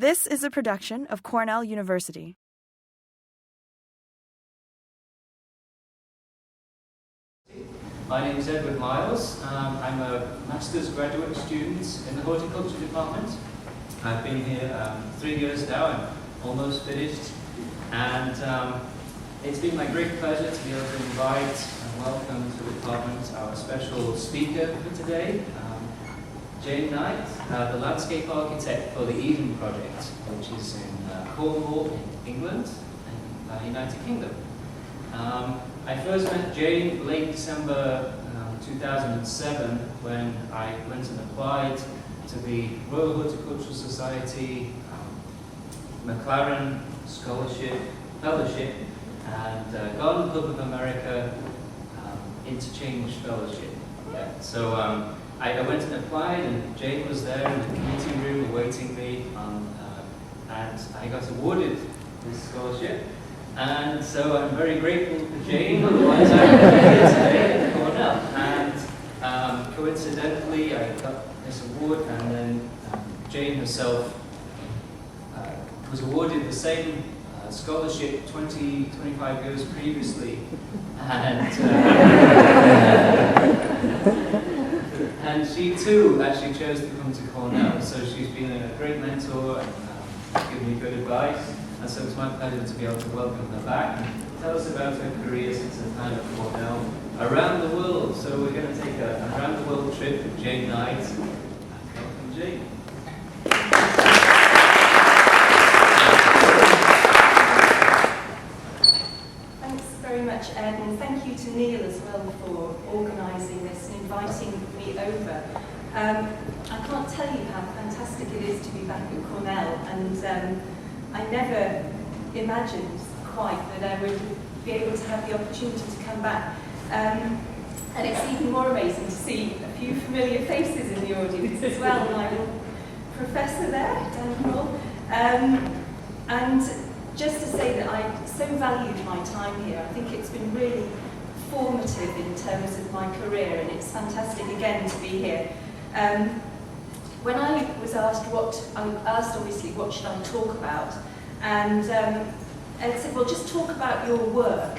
This is a production of Cornell University. My name is Edward Miles. I'm a master's graduate student in the horticulture department. I've been here 3 years now. I'm almost finished. And it's been my great pleasure to be able to invite and welcome to the department our special speaker for today, Jane Knight, the landscape architect for the Eden project, which is in Cornwall in England and United Kingdom. I first met Jane late December 2007 when I went and applied to the Royal Horticultural Society McLaren Scholarship, Fellowship, and Garden Club of America Interchange Fellowship. Yeah. So I went and applied, and Jane was there in the committee room awaiting me, and I got awarded this scholarship. And so I'm very grateful for Jane, otherwise I would be here today at Cornell. And coincidentally, I got this award, and then Jane herself was awarded the same scholarship 25 years previously. And she too actually chose to come to Cornell, so she's been a great mentor and given me good advice. And so it's my pleasure to be able to welcome her back and tell us about her career since her time at Cornell around the world. So we're going to take a around the world trip with Jane Knight. Welcome, Jane. Thanks very much, Ed, and thank you to Neil as well for organising this and inviting me over. I can't tell you how fantastic it is to be back at Cornell, and I never imagined quite that I would be able to have the opportunity to come back. And it's even more amazing to see a few familiar faces in the audience as well. My little professor there, Dan Kroll. And just to say that I so valued my time here. I think it's been really formative in terms of my career, and it's fantastic again to be here. When I was asked obviously what should I talk about, and Ed said, well, just talk about your work.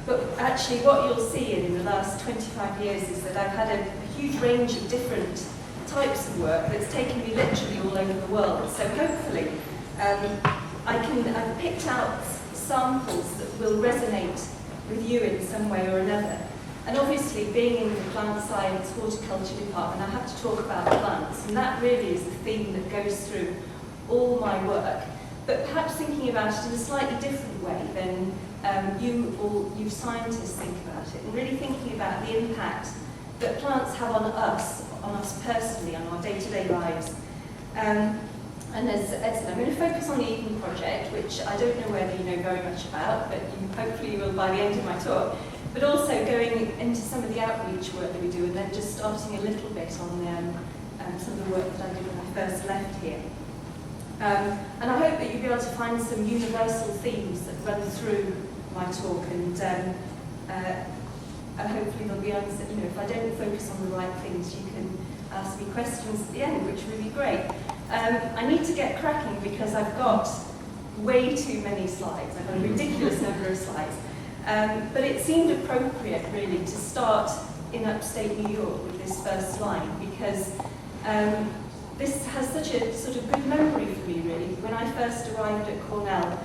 But actually what you'll see in the last 25 years is that I've had a huge range of different types of work that's taken me literally all over the world. So hopefully I've picked out samples that will resonate with you in some way or another. And obviously, being in the plant science horticulture department, I have to talk about plants, and that really is the theme that goes through all my work. But perhaps thinking about it in a slightly different way than you scientists think about it, and really thinking about the impact that plants have on us personally, on our day-to-day lives. And as Ed said, I'm going to focus on the Eden project, which I don't know whether you know very much about, but hopefully you will by the end of my talk. But also going into some of the outreach work that we do, and then just starting a little bit on some of the work that I did when I first left here. And I hope that you'll be able to find some universal themes that run through my talk, and hopefully they'll be answered. You know, if I don't focus on the right things, you can ask me questions at the end, which would be great. I need to get cracking because I've got way too many slides. I've got a ridiculous number of slides. But it seemed appropriate, really, to start in upstate New York with this first line, because this has such a sort of good memory for me, really. When I first arrived at Cornell,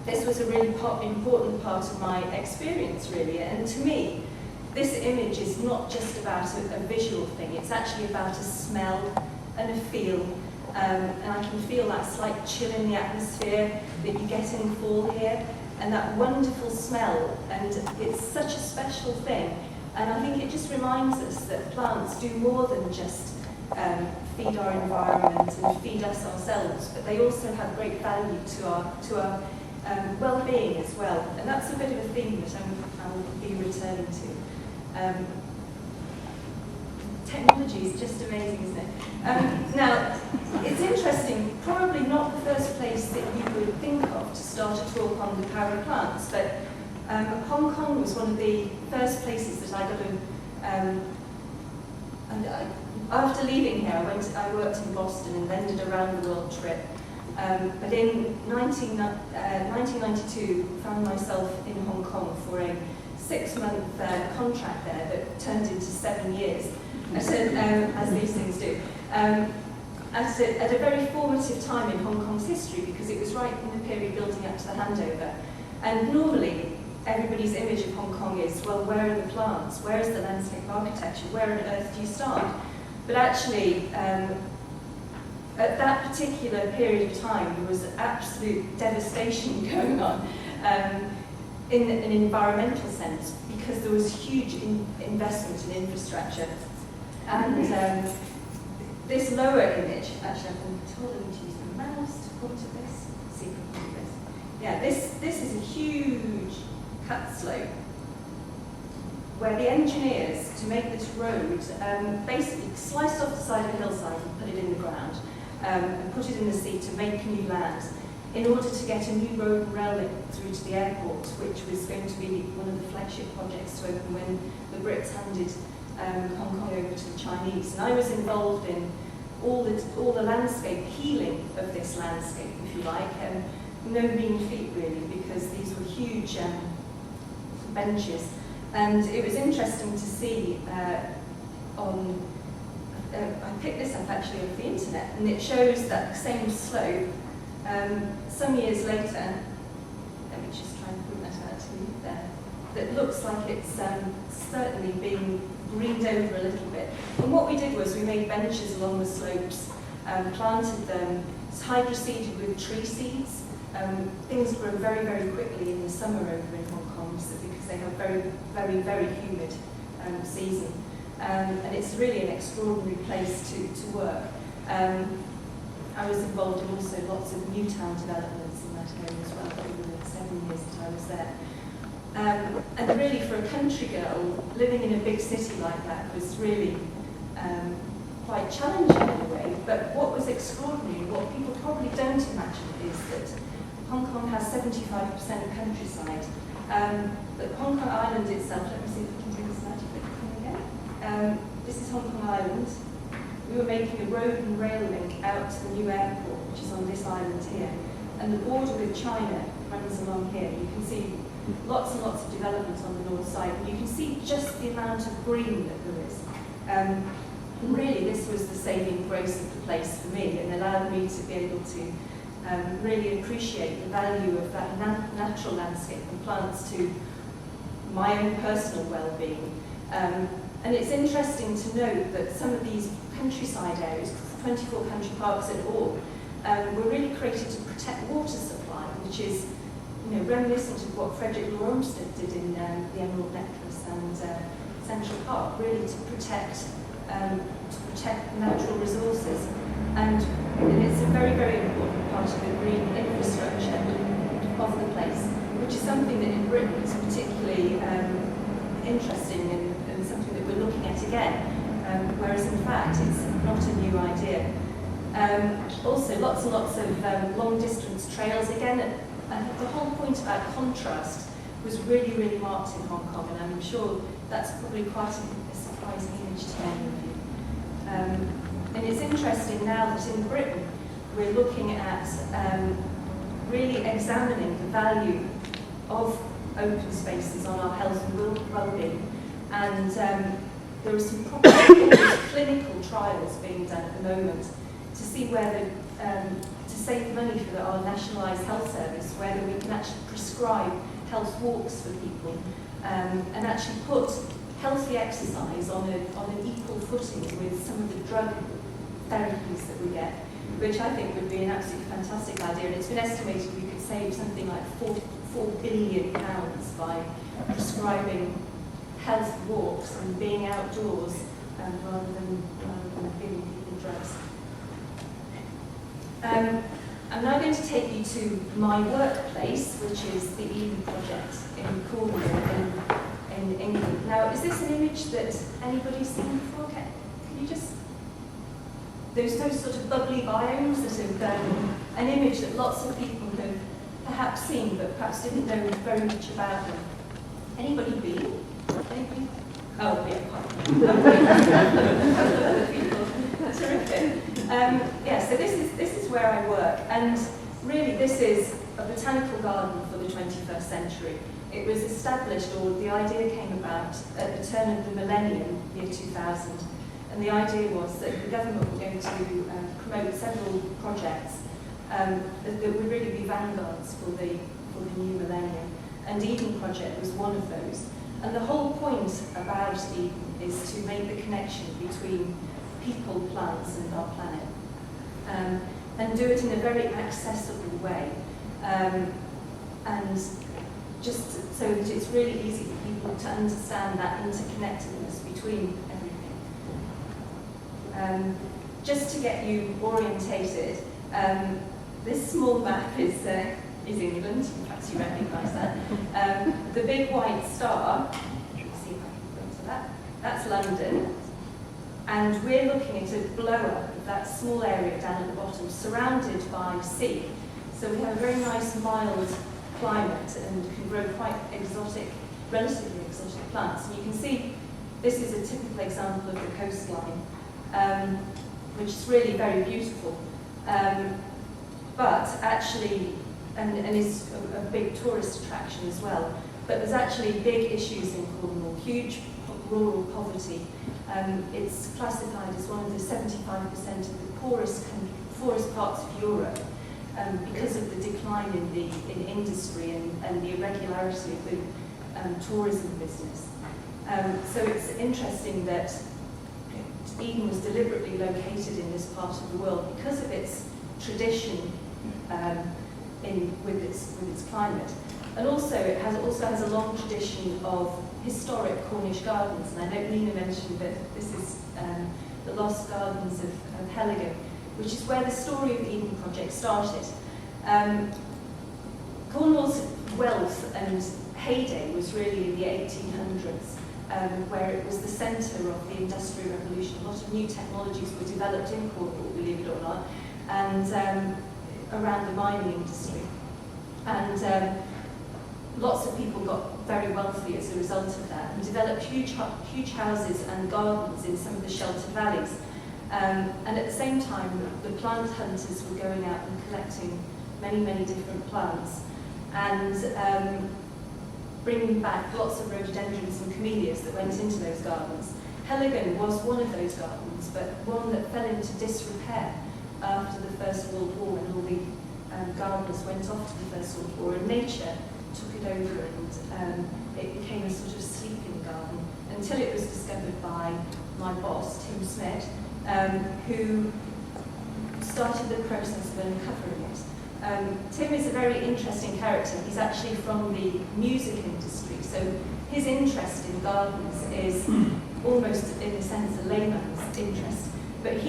this was a really important part of my experience, really. And to me, this image is not just about a visual thing. It's actually about a smell and a feel. And I can feel that slight chill in the atmosphere that you get in fall here, and that wonderful smell, and it's such a special thing. And I think it just reminds us that plants do more than just feed our environment and feed us ourselves, but they also have great value to our well-being as well. And that's a bit of a theme that I'll be returning to. Technology is just amazing, isn't it? Now, it's interesting, probably not the first place that you would think of to start a talk on the power of plants, but Hong Kong was one of the first places that I got after leaving here, I worked in Boston and then did a round-the-world trip. But in 1992, found myself in Hong Kong for a 6-month contract there that turned into 7 years, as these things do. At a very formative time in Hong Kong's history, because it was right in the period building up to the handover. And normally, everybody's image of Hong Kong is, well, where are the plants? Where is the landscape architecture? Where on earth do you start? But actually, at that particular period of time, there was absolute devastation going on in an environmental sense, because there was huge investment in infrastructure. And this lower image, actually I've been told I need to use the mouse to point at this. Let's see if I can do this. Yeah, this is a huge cut slope where the engineers, to make this road, basically sliced off the side of a hillside and put it in the ground, and put it in the sea to make new land, in order to get a new road and rail link through to the airport, which was going to be one of the flagship projects to open when the Brits handed Hong Kong over to the Chinese. And I was involved in all the landscape healing of this landscape, if you like, and no mean feat really, because these were huge benches. And it was interesting to see I picked this up actually off the internet, and it shows that same slope some years later. Let me just try and point that out to you there. That looks like it's certainly being greened over a little bit. And what we did was we made benches along the slopes, planted them, hydroseeded with tree seeds. Things grow very, very quickly in the summer over in Hong Kong, because they have very, very, very humid season. And it's really an extraordinary place to work. I was involved in also lots of new town developments in that area as well over the 7 years that I was there. And really for a country girl, living in a big city like that was really quite challenging in a way. But what was extraordinary, what people probably don't imagine, is that Hong Kong has 75% countryside. But Hong Kong Island itself, let me see if we can do this magic thing again. This is Hong Kong Island. We were making a road and rail link out to the new airport, which is on this island here. And the border with China runs along here. You can see lots and lots of development on the north side. And you can see just the amount of green that there is. And really, this was the saving grace of the place for me, and allowed me to be able to really appreciate the value of that natural landscape and plants to my own personal well-being. And it's interesting to note that some of these countryside areas, 24 country parks in all, were really created to protect water supply, which is, reminiscent of what Frederick Law Olmsted did in the Emerald Necklace and Central Park, really to protect natural resources. And it's a very, very important part of the green infrastructure of the place, which is something that in Britain is particularly interesting and something that we're looking at again, whereas in fact it's not a new idea. Also, lots and lots of long-distance trails. Again, the whole point about contrast was really, really marked in Hong Kong, and I'm sure that's probably quite a surprising image to many of you. And it's interesting now that in Britain we're looking at really examining the value of open spaces on our health and well-being. And there are some clinical trials being done at the moment to see whether, to save money for our nationalised health service, whether we can actually prescribe health walks for people and actually put healthy exercise on an equal footing with some of the drug therapies that we get, which I think would be an absolutely fantastic idea. And it's been estimated we could save something like £4 billion by prescribing health walks and being outdoors rather than giving people drugs. I'm now going to take you to my workplace, which is the Eden Project in Cornwall in England. Now, is this an image that anybody's seen before? Can you just... Those sort of bubbly biomes that have an image that lots of people have perhaps seen, but perhaps didn't know very much about them. Anybody been? Anybody? Oh, yeah, quite. A couple of other people. Terrific. Yeah, so this is where I work, and really this is a botanical garden for the 21st century. It was established, or the idea came about at the turn of the millennium, year 2000, and the idea was that the government were going to promote several projects that would really be vanguards for the new millennium, and Eden Project was one of those. And the whole point about Eden is to make the connection between people, plants, and our planet, and do it in a very accessible way, and just so that it's really easy for people to understand that interconnectedness between everything. Just to get you orientated, this small map is England, perhaps you recognise that. The big white star, let's see if I can go to that, that's London. And we're looking at a blow-up of that small area down at the bottom, surrounded by sea. So we have a very nice, mild climate and can grow quite exotic, relatively exotic plants. And you can see this is a typical example of the coastline, which is really very beautiful. But actually, and is a big tourist attraction as well. But there's actually big issues in Cornwall, huge rural poverty. It's classified as one of the 75% of the poorest parts of Europe because of the decline in industry and the irregularity of the tourism business. So it's interesting that Eden was deliberately located in this part of the world because of its tradition with its climate. And also it also has a long tradition of historic Cornish gardens, and I know Nina mentioned that this is the Lost Gardens of Heligan, which is where the story of the Eden Project started. Cornwall's wealth and heyday was really in the 1800s, where it was the centre of the Industrial Revolution. A lot of new technologies were developed in Cornwall, believe it or not, and around the mining industry. And lots of people got very wealthy as a result of that and developed huge houses and gardens in some of the sheltered valleys. And at the same time, the plant hunters were going out and collecting many different plants and bringing back lots of rhododendrons and camellias that went into those gardens. Heligan was one of those gardens, but one that fell into disrepair after the First World War, when all the gardeners went off to the First World War, and nature took it over, and it became a sort of sleeping garden until it was discovered by my boss, Tim Smith, who started the process of uncovering it. Tim is a very interesting character. He's actually from the music industry, so his interest in gardens is almost, in a sense, a layman's interest. But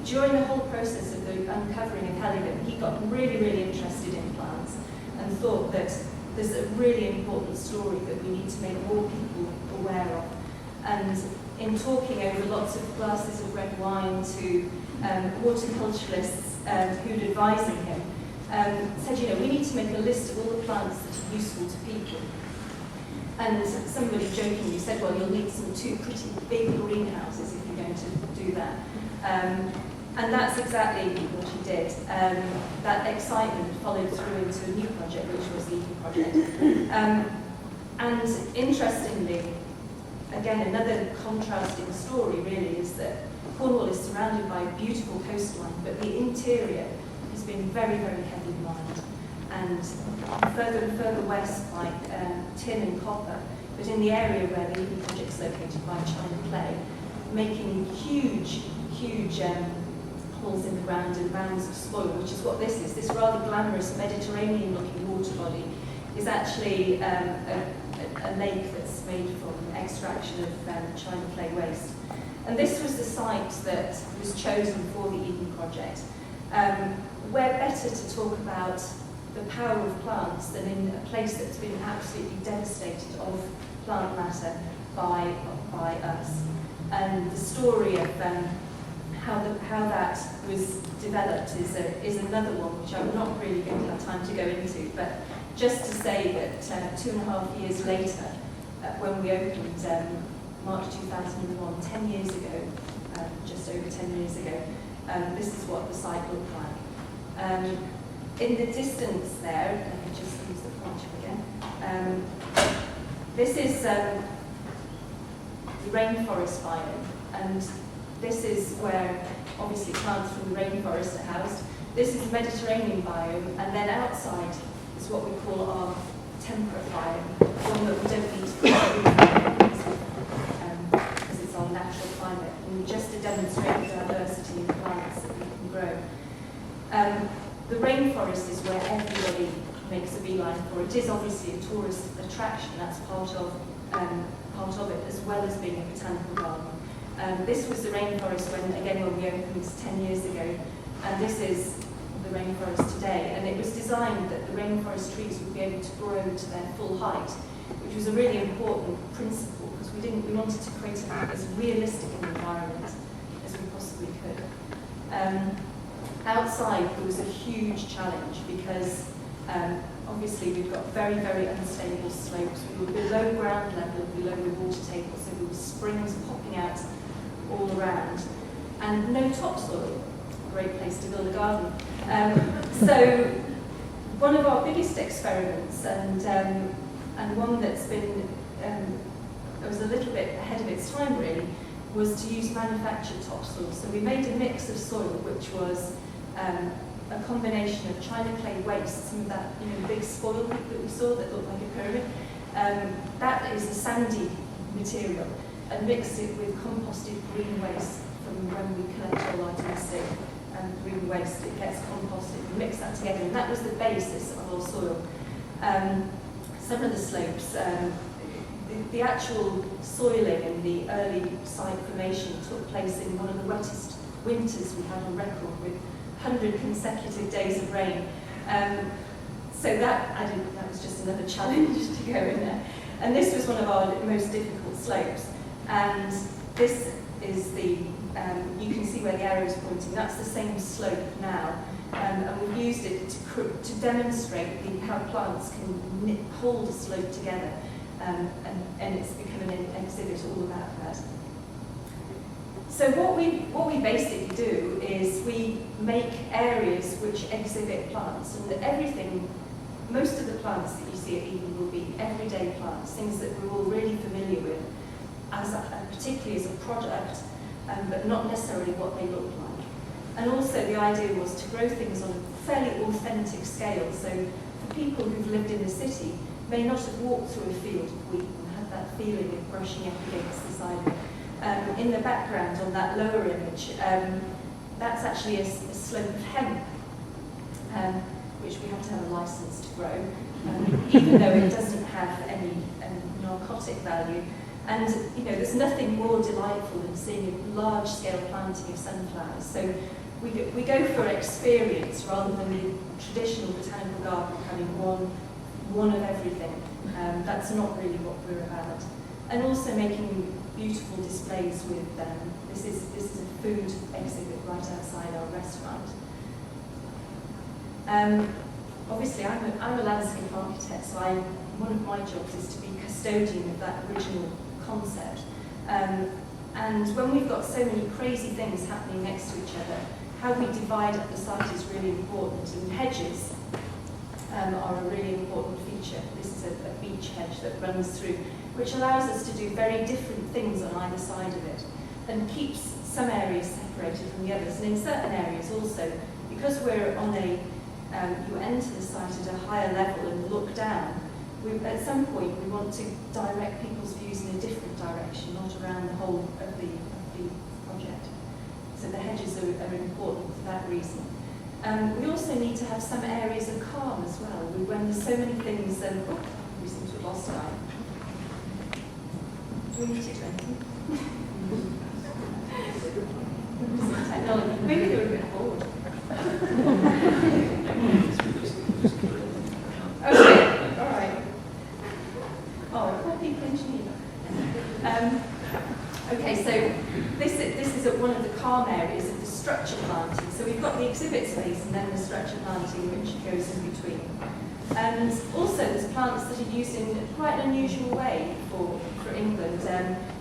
during the whole process of the uncovering of Heligan, he got really interested in plants and thought that there's a really important story that we need to make more people aware of. And in talking over lots of glasses of red wine to horticulturalists who'd advising him, said, we need to make a list of all the plants that are useful to people. And somebody jokingly said, well, you'll need two pretty big greenhouses if you're going to do that. And that's exactly what he did. That excitement followed through into a new project, which was the Eden Project. And interestingly, again, another contrasting story really is that Cornwall is surrounded by a beautiful coastline, but the interior has been very heavily mined. And further and further west by tin and copper, but in the area where the Eden Project is located by China clay, making huge holes in the ground and mounds of spoil, which is what this is. This rather glamorous Mediterranean-looking water body is actually a lake that's made from extraction of China clay waste. And this was the site that was chosen for the Eden Project. Where better to talk about the power of plants than in a place that's been absolutely devastated of plant matter by us. And the story of how that was developed is another one which I'm not really going to have time to go into, but just to say that 2.5 years later, when we opened March 2001, 10 years ago just over 10 years ago. This is what the site looked like. In the distance there, let me just use the pointer again. This is the rainforest biome, and this is where obviously plants from the rainforest are housed. This is the Mediterranean biome, and then outside is what we call our temperate biome, one that we don't need to because it's our natural climate, and just to demonstrate the diversity of plants that we can grow. The rainforest is where everybody makes a beeline for. It is obviously a tourist attraction, that's part of it, as well as being a botanical garden. This was the rainforest when we opened 10 years ago, and this is the rainforest today. And it was designed that the rainforest trees would be able to grow to their full height, which was a really important principle, because we wanted to create as realistic an environment as we possibly could. Outside there was a huge challenge because obviously we've got very, very unstable slopes. We were below ground level, below the water table, so there were springs popping out all around, and no topsoil. Great place to build a garden. So one of our biggest experiments, and one that's been it was a little bit ahead of its time really, was to use manufactured topsoil. So we made a mix of soil which was a combination of china clay waste, some of that big spoil heap that we saw that looked like a pyramid. That is a sandy material, and mixed it with composted green waste from when we collect all our domestic green waste. It gets composted, we mix that together, and that was the basis of our soil. Some of the slopes, the actual soiling in the early site formation took place in one of the wettest winters we had on record, with 100 consecutive days of rain. So that was just another challenge to go in there. And this was one of our most difficult slopes. And this is the, you can see where the arrow is pointing, that's the same slope now. And we've used it to demonstrate how plants can hold a slope together. And it's become an exhibit all about that. So what we basically do is we make areas which exhibit plants, and everything, most of the plants that you see at Eden will be everyday plants, things that we're all really familiar with, particularly as a product, but not necessarily what they look like. And also the idea was to grow things on a fairly authentic scale, so for people who've lived in the city may not have walked through a field of wheat and had that feeling of brushing up against the side of it. In the background on that lower image, that's actually a slope of hemp, which we have to have a license to grow, even though it doesn't have any narcotic value. And there's nothing more delightful than seeing a large-scale planting of sunflowers. So we go for experience rather than the traditional botanical garden having one of everything. That's not really what we're about. And also making beautiful displays with this is a food exhibit right outside our restaurant. Obviously, I'm a landscape architect, so one of my jobs is to be custodian of that original concept. And when we've got so many crazy things happening next to each other, how we divide up the site is really important. And hedges are a really important feature. This is a beech hedge that runs through, which allows us to do very different things on either side of it, and keeps some areas separated from the others. And in certain areas also, because we're on you enter the site at a higher level and look down, at some point we want to direct people's views in a different direction, not around the whole of the project. So the hedges are important for that reason. We also need to have some areas of calm as well. When there's so many things, we seem to have lost time. Do we need to do anything? Technology. Maybe they were a bit bored. Okay, all right. Oh, poor people in Geneva. Okay, so this is at one of the calm areas of the structure planting. So we've got the exhibit space and then the structure planting, which goes in between. And also there's plants that are used in quite an unusual way for England.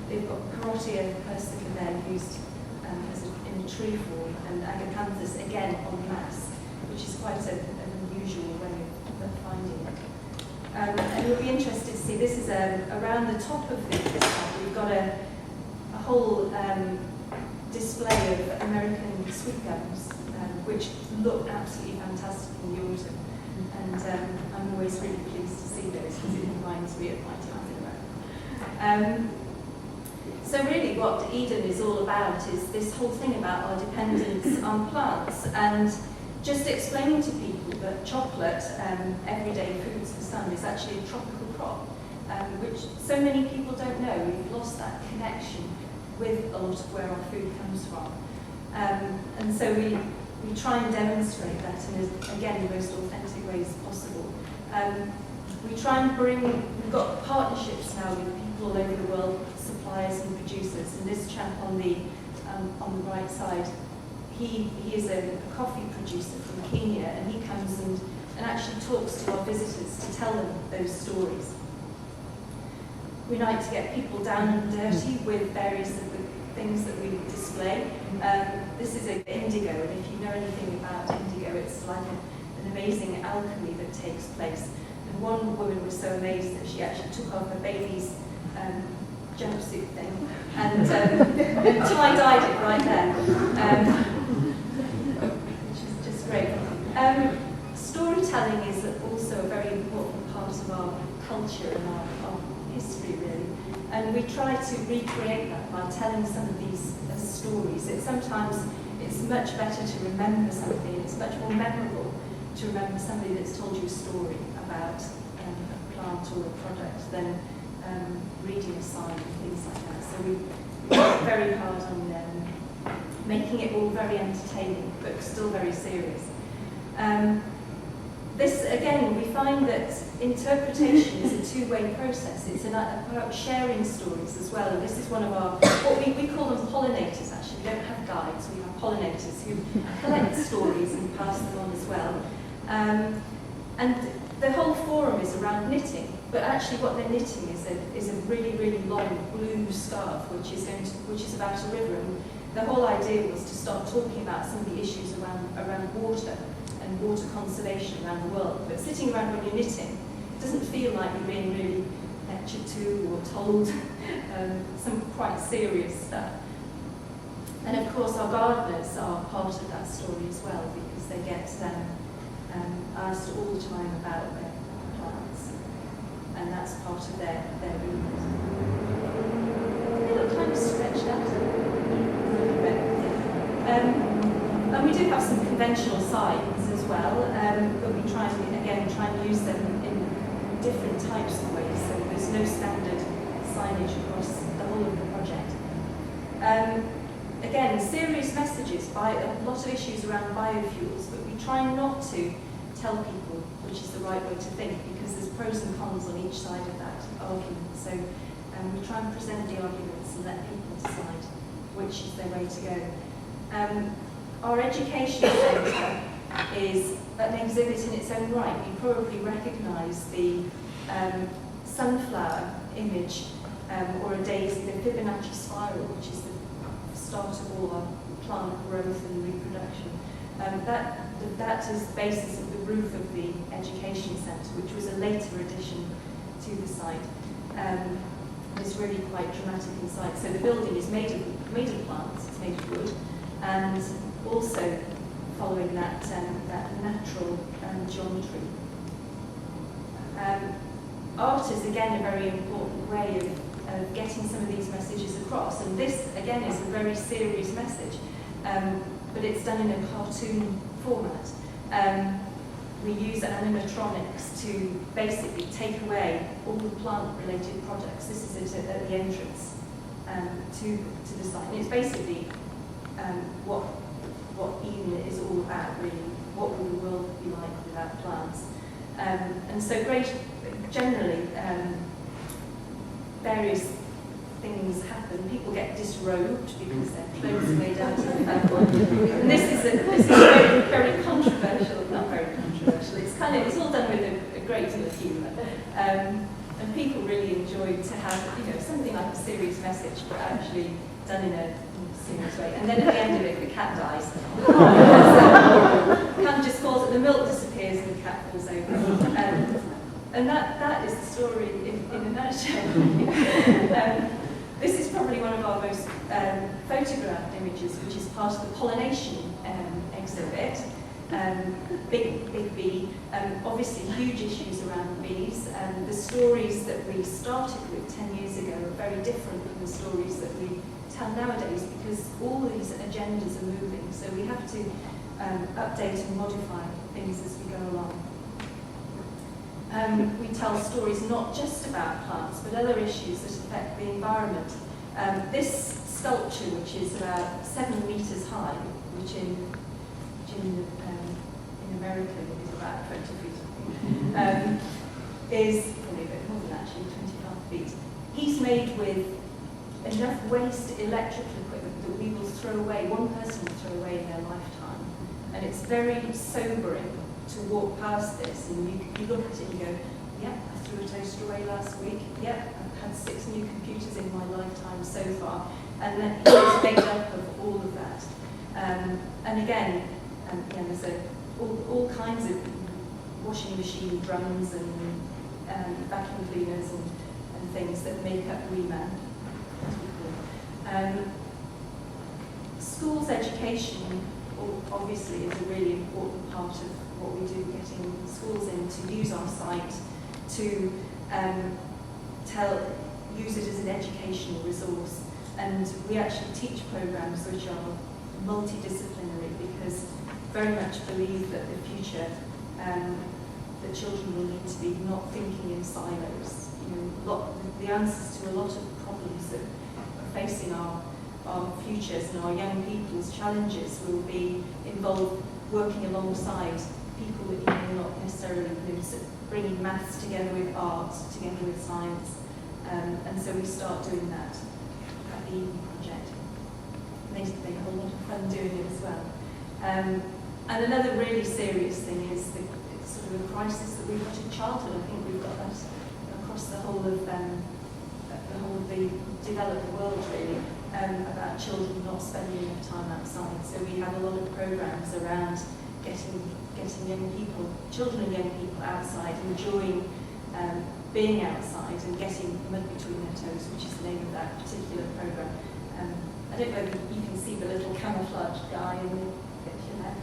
They've got Carotia persica there used in trefoil, and agapanthus again en masse, which is quite an unusual way of finding it. And you'll be interested to see, this is around the top of this slide, we've got a whole display of American sweet gums, which look absolutely fantastic in the autumn. And I'm always really pleased to see those because it reminds me of my time in America. So really what Eden is all about is this whole thing about our dependence on plants, and just explaining to people that chocolate, everyday foods for some, is actually a tropical crop, which so many people don't know. We've lost that connection with a lot of where our food comes from. And so we try and demonstrate that in, again, the most authentic ways possible. We try and we've got partnerships now with people all over the world, suppliers and producers, and this chap on the right side, he is a coffee producer from Kenya, and he comes and actually talks to our visitors to tell them those stories. We like to get people down and dirty with various of the things that we display. This is indigo, and if you know anything about indigo, it's like an amazing alchemy that takes place. And one woman was so amazed that she actually took off her baby's jumpsuit thing and tie-dyed it right there, which is just great. Storytelling is also a very important part of our culture and our history, really. And we try to recreate that by telling some of these stories. Sometimes it's much better to remember something, it's much more memorable to remember somebody that's told you a story about a plant or a product than reading a sign and things like that. So we work very hard on making it all very entertaining, but still very serious. This, again, we find that interpretation is a two-way process. It's about sharing stories as well. And this is one of our, what we call them pollinators, actually. We don't have guides, we have pollinators who collect stories and pass them on as well. And the whole forum is around knitting, but actually what they're knitting is a really, really long blue scarf, which is about a river. And the whole idea was to start talking about some of the issues around water and water conservation around the world. But sitting around when you're knitting, it doesn't feel like you're being really lectured to or told some quite serious stuff. And of course our gardeners are part of that story as well, because they get asked all the time about their plants, and that's part of their remit. They look kind of stretched out. And we do have some conventional signs as well, but we try and use them in different types of ways, so there's no standard signage across the whole of the project. Again, serious messages by a lot of issues around biofuels, but we try not to tell people which is the right way to think, because there's pros and cons on each side of that argument. So we try and present the arguments and let people decide which is their way to go. Our education centre is an exhibit in its own right. You probably recognise the sunflower image or a daisy, the Fibonacci spiral, which is the start of all our plant growth and reproduction. That is the basis of the roof of the education centre, which was a later addition to the site. It's really quite dramatic inside. So the building is made of plants, it's made of wood, and also following that natural geometry. Art is again a very important way of getting some of these messages across, and this again is a very serious message, but it's done in a cartoon format. We use animatronics to basically take away all the plant-related products. This is it at the entrance to the site, and it's basically what Eden is all about, really. What would the world be like without plants? And so generally, various things happen. People get disrobed because their clothes are made out of and this is very, very controversial. Not very controversial. It's all done with a great deal of humour, and people really enjoy to have something like a serious message, but actually done in a Right. And then at the end of it, the cat dies. So, the cat just falls, the milk disappears and the cat falls over. And that is the story in a nutshell. This is probably one of our most photographed images, which is part of the pollination exhibit. Big bee, obviously huge issues around bees. The stories that we started with 10 years ago are very different from the stories that we tell nowadays, because all these agendas are moving, so we have to update and modify things as we go along. We tell stories not just about plants, but other issues that affect the environment. This sculpture, which is about 7 meters high, which in America is about 20 feet, is probably a bit more than actually 25 feet. He's made with enough waste electrical equipment that we will throw away, one person will throw away in their lifetime. And it's very sobering to walk past this, and you look at it and go, yep, I threw a toaster away last week, yep, I've had 6 new computers in my lifetime so far, and then it's made up of all of that. And again, there's all kinds of washing machine drums and vacuum cleaners and things that make up Reman. Schools education obviously is a really important part of what we do, getting schools in to use our site to use it as an educational resource. And we actually teach programs which are multidisciplinary, because very much believe that the future, that children will need to be not thinking in silos. The answers to a lot of problems that are facing our futures and our young people's challenges will be involved working alongside people that you may not necessarily know, so bringing maths together with art, together with science, and so we start doing that at the Eden Project. And they have a lot of fun doing it as well. And another really serious thing is the sort of a crisis that we've got in childhood. I think we've got that across the whole of the developed world, really, about children not spending enough time outside. So we have a lot of programs around getting young people, children and young people outside, enjoying being outside and getting mud between their toes, which is the name of that particular program. I don't know if you can see the little camouflage guy in the picture there.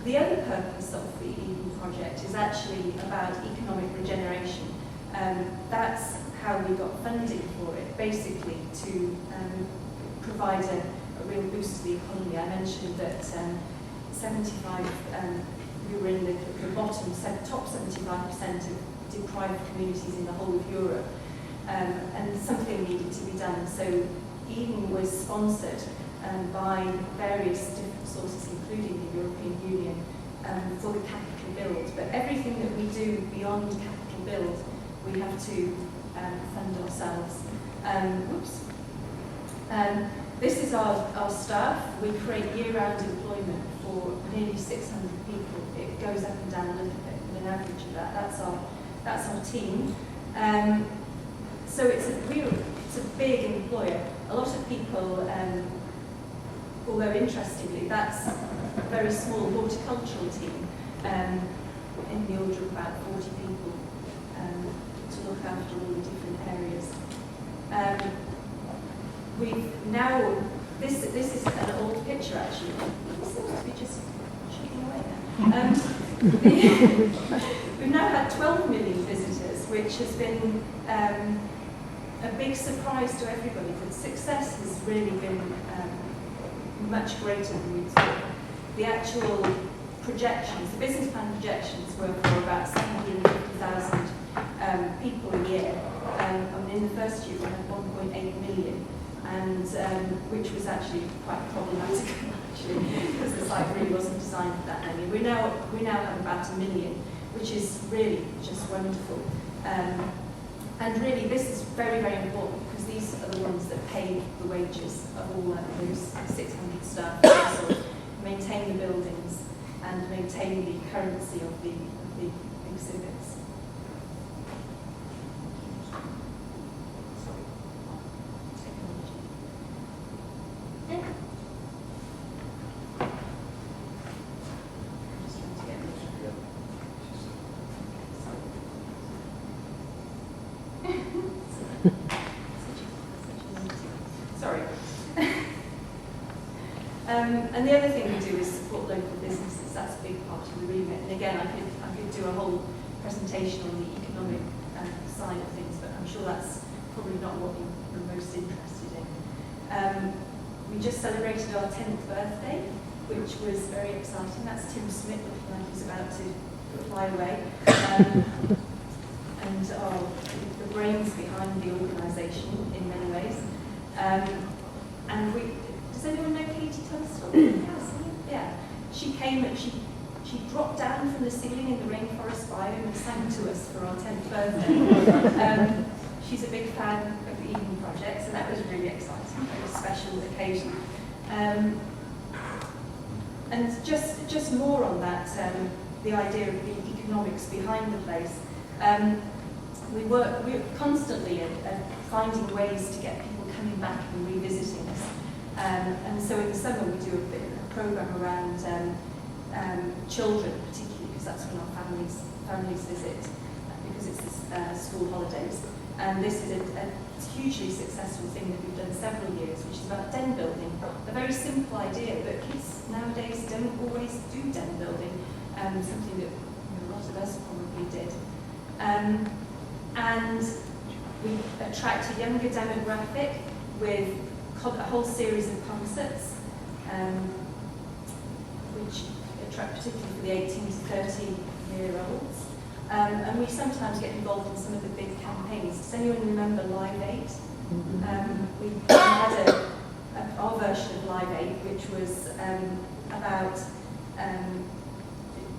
The other purpose of the Eden Project is actually about economic regeneration. That's how we got funding for it, basically to provide a real boost to the economy. I mentioned that 75, we were in the top 75% of deprived communities in the whole of Europe, and something needed to be done. So Eden was sponsored by various different sources, including the European Union, for the capital build. But everything that we do beyond capital build, we have to fund ourselves. This is our staff. We create year-round employment for nearly 600 people. It goes up and down a little bit, but an average of that. That's our team. So it's a big employer. A lot of people, although interestingly, that's a very small horticultural team, in the order of about 40 people, to look after all the different areas. We've now, this is an old picture actually. It seems to be just chipping away there. We've now had 12 million visitors, which has been a big surprise to everybody. The success has really been much greater than we thought. The actual projections, the business plan projections were for about 750,000 people a year. And in the first year we had 1.8 million. And which was actually quite problematic, actually, because the site really wasn't designed for that many. We now have about 1 million, which is really just wonderful. And really, this is very, very important, because these are the ones that pay the wages of all those 600 staff, so maintain the buildings and maintain the currency of the exhibits. And the other thing we do is support local businesses. That's a big part of the remit. And again, I could do a whole presentation on the economic side of things, but I'm sure that's probably not what you're most interested in. We just celebrated our 10th birthday, which was very exciting. That's Tim Smith looking like he's about to fly away. And the brains behind the organisation in many ways. And does anyone know Katie Tunstall? Yeah. She came and she dropped down from the ceiling in the rainforest biome and sang to us for our 10th birthday. She's a big fan of the Eden Project, so that was really exciting, a very special occasion. And just more on that, the idea of the economics behind the place. We're constantly at finding ways to get people coming back and revisiting us. And so in the summer we do a program around children, particularly because that's when our families visit, because it's the school holidays. And this is a hugely successful thing that we've done several years, which is about den building. A very simple idea, but kids nowadays don't always do den building, something that a lot of us probably did. And we attract a younger demographic with a whole series of concerts, which attract particularly for the 18 to 30-year-olds. And we sometimes get involved in some of the big campaigns. Does anyone remember Live 8? We had our version of Live 8, which was about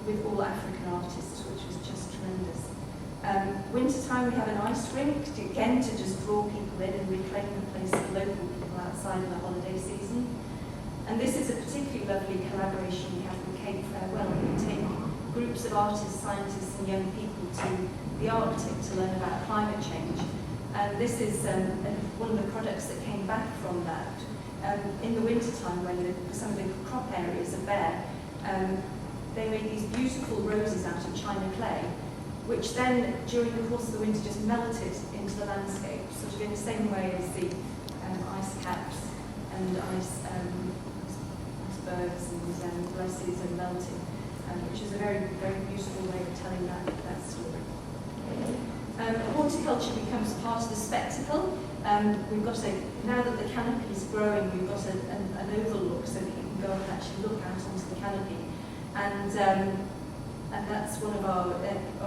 with all African artists, which was just tremendous. Wintertime we have an ice rink, again to just draw people in and reclaim the place for local people outside of the holiday season. And this is a particularly lovely collaboration we have with Cape Farewell. We take groups of artists, scientists and young people to the Arctic to learn about climate change. And this is one of the products that came back from that. In the wintertime when some of the crop areas are bare, they made these beautiful roses out of china clay, which then, during the course of the winter, just melted into the landscape, sort of in the same way as the ice caps and icebergs and glaciers are melting, which is a very, very beautiful way of telling that story. Horticulture becomes part of the spectacle. We've got now that the canopy is growing, we've got an overlook so that you can go and actually look out onto the canopy. And that's one of our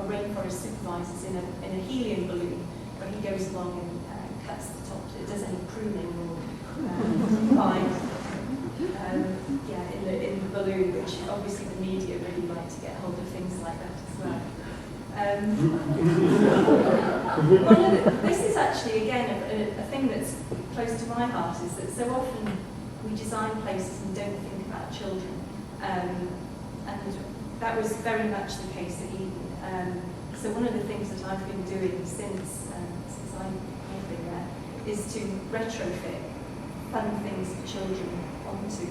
rainforest supervisors in a helium balloon, where he goes along and cuts the top, it does any pruning or in the balloon, which obviously the media really like to get hold of things like that as well. This is actually, again, a thing that's close to my heart, is that so often we design places and don't think about children. And that was very much the case at Eden. So one of the things that I've been doing since I've been there is to retrofit fun things for children onto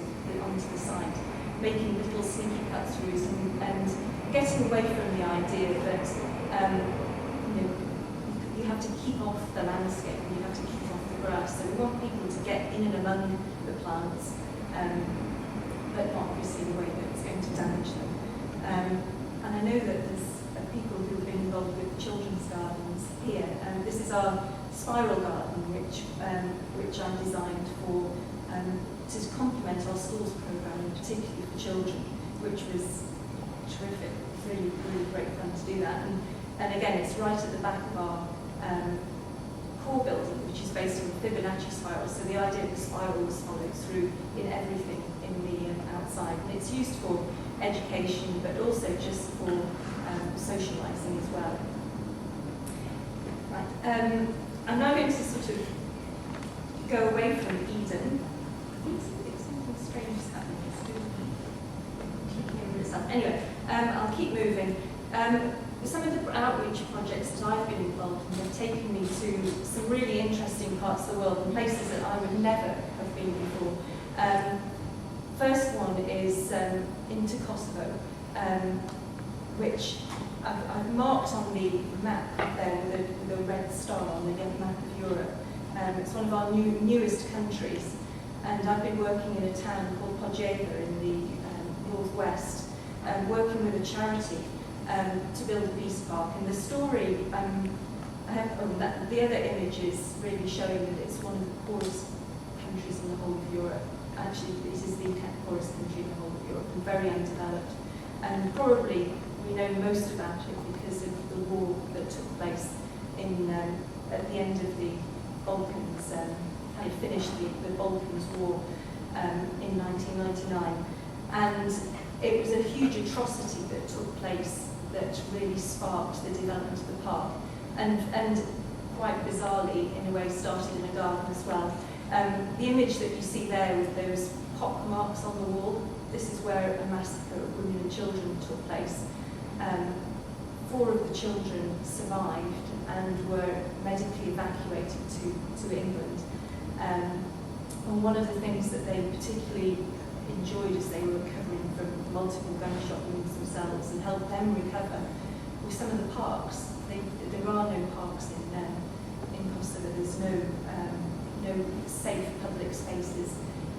the site, making little sneaky cut-throughs and getting away from the idea that you have to keep off the landscape, you have to keep off the grass. So we want people to get in and among the plants, but not obviously in a way that's going to damage them. And I know that there's people who have been involved with children's gardens here. This is our spiral garden, which I designed for to complement our schools programme, and particularly for children, which was terrific. Really, really great fun to do that. And again, it's right at the back of our core building, which is based on the Fibonacci spiral. So the idea of the spiral was followed through in everything in the outside, and it's used for education, but also just for socialising as well. Right. I'm now going to sort of go away from Eden. Something strange is happening. Anyway, I'll keep moving. Some of the outreach projects that I've been involved in have taken me to some really interesting parts of the world and places that I would never have been before. First one is into Kosovo, which I've marked on the map there with a red star on the map of Europe. It's one of our newest countries. and I've been working in a town called Kosovo in the northwest, working with a charity to build a peace park. And the story, the other image is really showing that it's one of the poorest countries in the whole of Europe. Actually, this is the poorest country in the whole of Europe, and very undeveloped. And probably we know most about it because of the war that took place at the end of the Balkans, kind of finished the Balkans War in 1999. And it was a huge atrocity that took place that really sparked the development of the park. And quite bizarrely, in a way, started in a garden as well. The image that you see there with those pock marks on the wall, this is where a massacre of women and children took place. 4 of the children survived and were medically evacuated to England. And one of the things that they particularly enjoyed as they were recovering from multiple gunshot wounds themselves and helped them recover were some of the parks. There are no parks in Kosovo. There's no safe public spaces.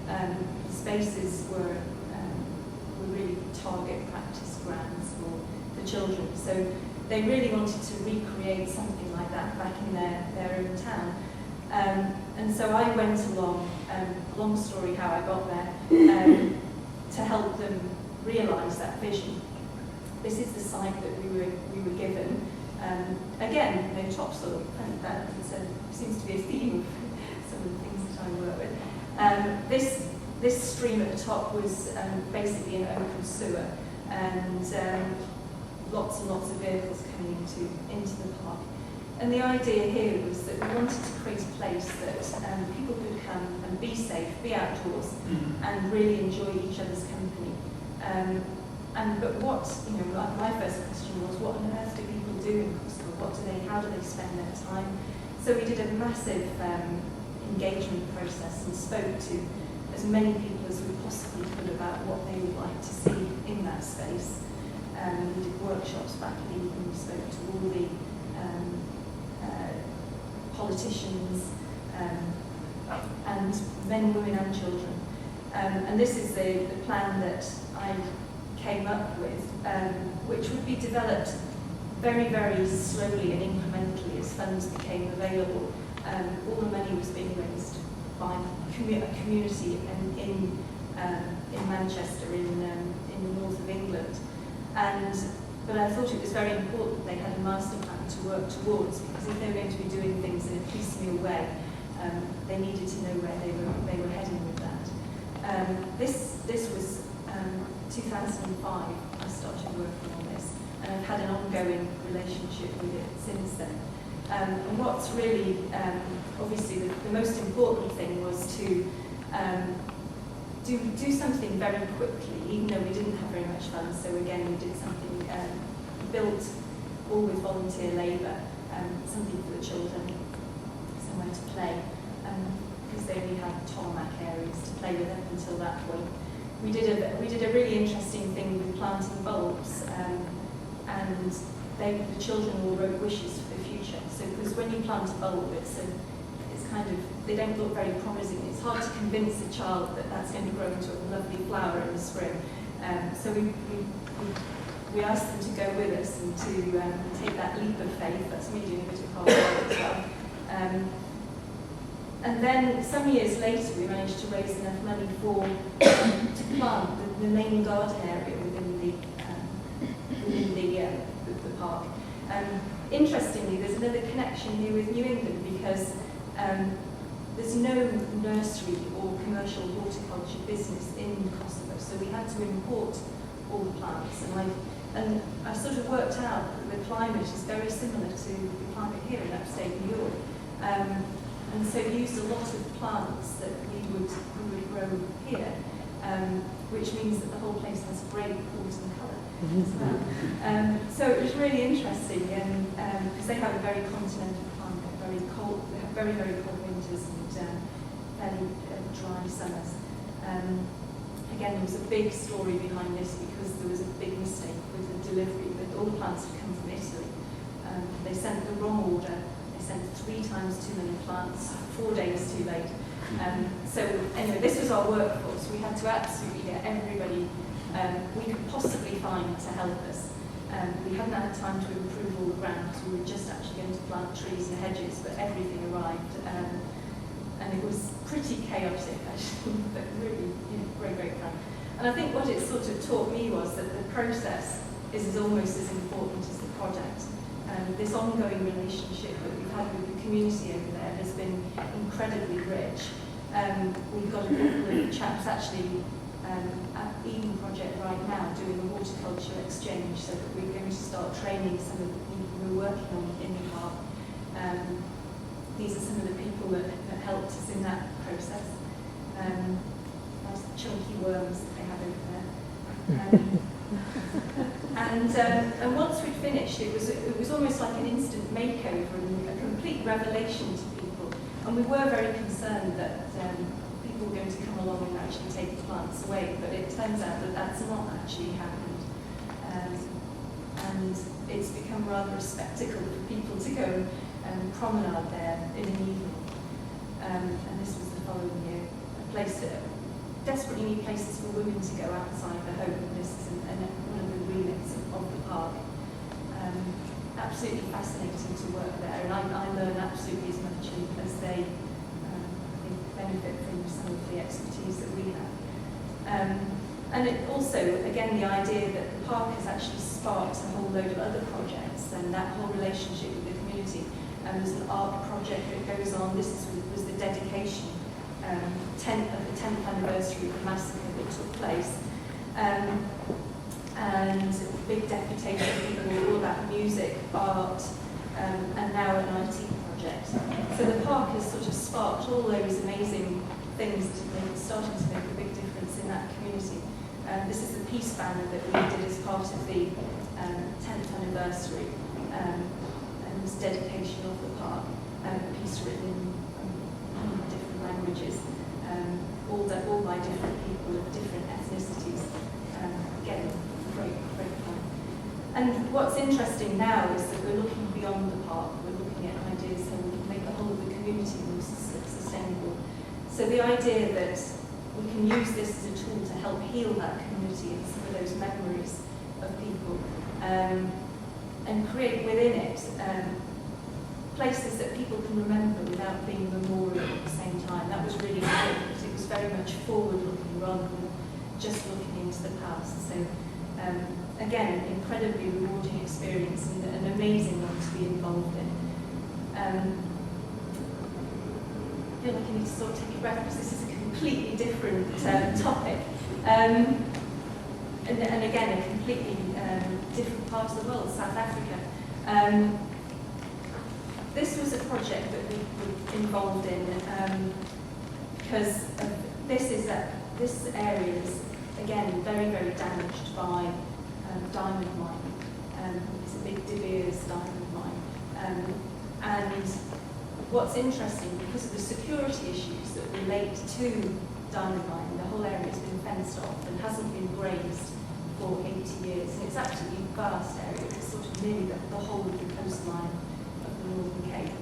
The spaces were really target practice grounds for the children. So they really wanted to recreate something like that back in their own town. And so I went along, long story how I got there, to help them realise that vision. This is the site that we were given. Again, no topsoil, and that seems to be a theme of some of the things that I work with. This stream at the top was basically an open sewer, and lots and lots of vehicles coming into the park. And the idea here was that we wanted to create a place that people could come and be safe, be outdoors, and really enjoy each other's company. But what, my first question was, what on earth do people do in Kosovo? How do they spend their time? So we did a massive engagement process and spoke to as many people as we possibly could about what they would like to see in that space. We did workshops back in England. We spoke to all the politicians and men, women and children. And this is the plan that I came up with, which would be developed very, very slowly and incrementally as funds became available. All the money was being raised by a community in Manchester, in the north of England. But I thought it was very important they had a master plan to work towards, because if they were going to be doing things in a piecemeal way, they needed to know where they were heading with that. This was 2005. I started working on this, and I've had an ongoing relationship with it since then. And what's really, obviously, the most important thing was to do something very quickly, even though we didn't have very much funds. So again, we did something, built all with volunteer labour, something for the children, somewhere to play, because they only had tarmac areas to play with up until that point. We did a really interesting thing with planting bulbs, and the children all wrote wishes for the future. So, because when you plant a bulb, it's kind of, they don't look very promising. It's hard to convince a child that that's going to grow into a lovely flower in the spring. So we asked them to go with us and to take that leap of faith. That's me doing a bit of hard work as well. And then some years later, we managed to raise enough money to plant the main garden area within the park. Interestingly, there's another connection here with New England, because there's no nursery or commercial horticulture business in Kosovo, so we had to import all the plants. And I sort of worked out that the climate is very similar to the climate here in upstate New York. And so used a lot of plants that we would grow here, which means that the whole place has great autumn colour as well. So it was really interesting, because they have a very continental climate, very cold. They have very, very cold winters and fairly dry summers. Again, there was a big story behind this, because there was a big mistake with the delivery. That all the plants had come from Italy. They sent the wrong order. They sent 3 times too many plants, 4 days too late. So anyway, this was our workforce. We had to absolutely get everybody we could possibly find to help us. We hadn't had time to improve all the ground because we were just actually going to plant trees and hedges, but everything arrived. And it was pretty chaotic actually, but really, great fun. And I think what it sort of taught me was that the process is almost as important as the product. This ongoing relationship that we've had with the community over there has been incredibly rich. We've got a couple of chaps actually at Eden Project right now doing a horticulture exchange, so that we're going to start training some of the people we're working on in the park. These are some of the people that helped us in that process. Nice chunky worms that they have over there. And once we'd finished, it was almost like an instant makeover and a complete revelation to people. And we were very concerned that people were going to come along and actually take the plants away, but it turns out that that's not actually happened. And it's become rather a spectacle for people to go and promenade there in an evening. And this was the following year. A place that desperately need places for women to go outside the home, and this is one of the remits of the park. Absolutely fascinating to work there, and I learn absolutely as much as they benefit from some of the expertise that we have. And it also, again, the idea that the park has actually sparked a whole load of other projects, and that whole relationship with the community. There's an art project that goes on. This was the dedication of the 10th anniversary of the massacre that took place. And big deputation of people, all about music, art, and now an IT project. So the park has sort of sparked all those amazing things that are starting to make a big difference in that community. This is the peace banner that we did as part of the 10th anniversary, and this dedication of the park, a piece written in different languages, all by different people of different ethnicities. Again, great fun. And what's interesting now is that we're looking beyond the park. We're looking at ideas how we can make the whole of the community more sustainable. So the idea that we can use this as a tool to help heal that community and some of those memories of people, and create within it places that people can remember without being memorial at the same time. That was really important because it was very much forward-looking rather than just looking into the past. So again, an incredibly rewarding experience and an amazing one to be involved in. I feel like I need to sort of take a breath because this is a completely different topic. And again, a completely different part of the world, South Africa. This was a project that we were involved in because this area is, again, very, very damaged by diamond mining. It's a big De Beers diamond mine. And what's interesting, because of the security issues that relate to diamond mining, the whole area has been fenced off and hasn't been grazed for 80 years. And it's absolutely a vast area. It's sort of nearly the whole of the coastline of the Northern Cape,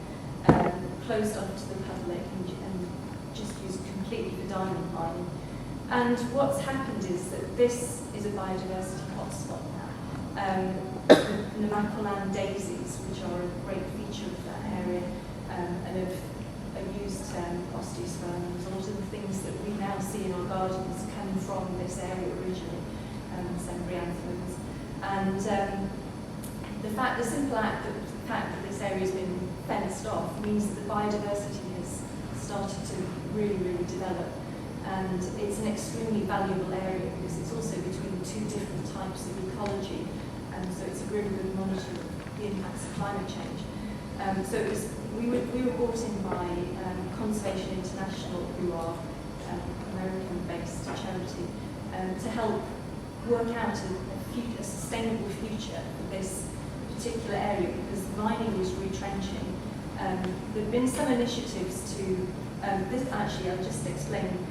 closed off to the public and just used completely for diamond mining. And what's happened is that this is a biodiversity hotspot now. The Namakoland daisies, which are a great feature of that area, and have used osteosperms. A lot of the things that we now see in our gardens come from this area originally, sembrianthemums. And the simple fact that this area has been fenced off means that the biodiversity has started to really, really develop. And it's an extremely valuable area because it's also between two different types of ecology. So it's a really good monitor of the impacts of climate change. So we were brought in by Conservation International, who are an American-based charity, to help work out a sustainable future for this particular area because mining was retrenching. There have been some initiatives to, I'll just explain.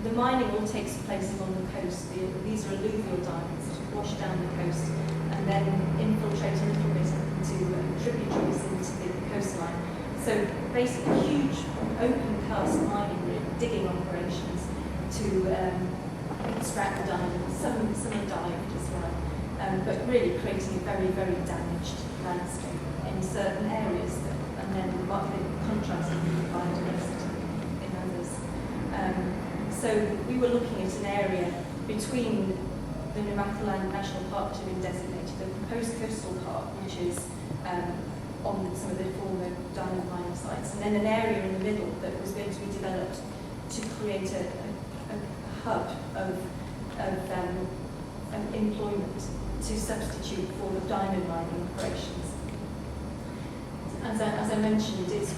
The mining all takes place along the coast. These are alluvial diamonds that wash down the coast and then infiltrate a little bit into tributaries into the coastline. So basically huge open cast mining digging operations to extract the diamonds. Some are dived as well, but really creating a very, very damaged landscape in certain areas, and then contrasting with the biodiversity in others. So we were looking at an area between the Namaqualand National Park, which had been designated, the proposed coastal park, which is on some of the former diamond mining sites, and then an area in the middle that was going to be developed to create a hub of employment to substitute for the diamond mining operations. As I mentioned, it's